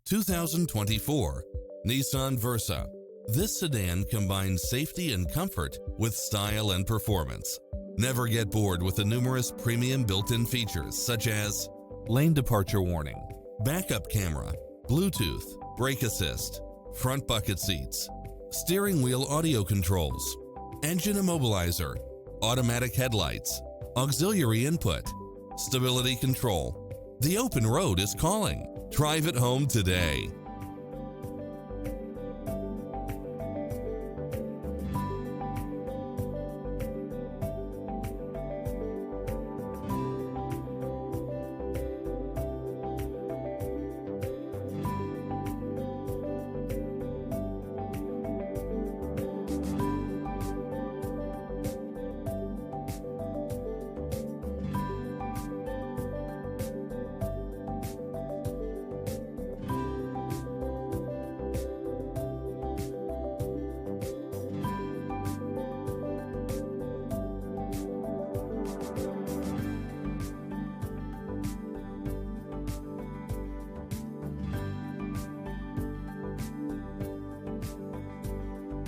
2024 Nissan Versa. This sedan combines safety and comfort with style and performance. Never get bored with the numerous premium built-in features such as lane departure warning, backup camera, Bluetooth, brake assist, front bucket seats, steering wheel audio controls, engine immobilizer, automatic headlights, auxiliary input, stability control. The open road is calling. Drive it home today.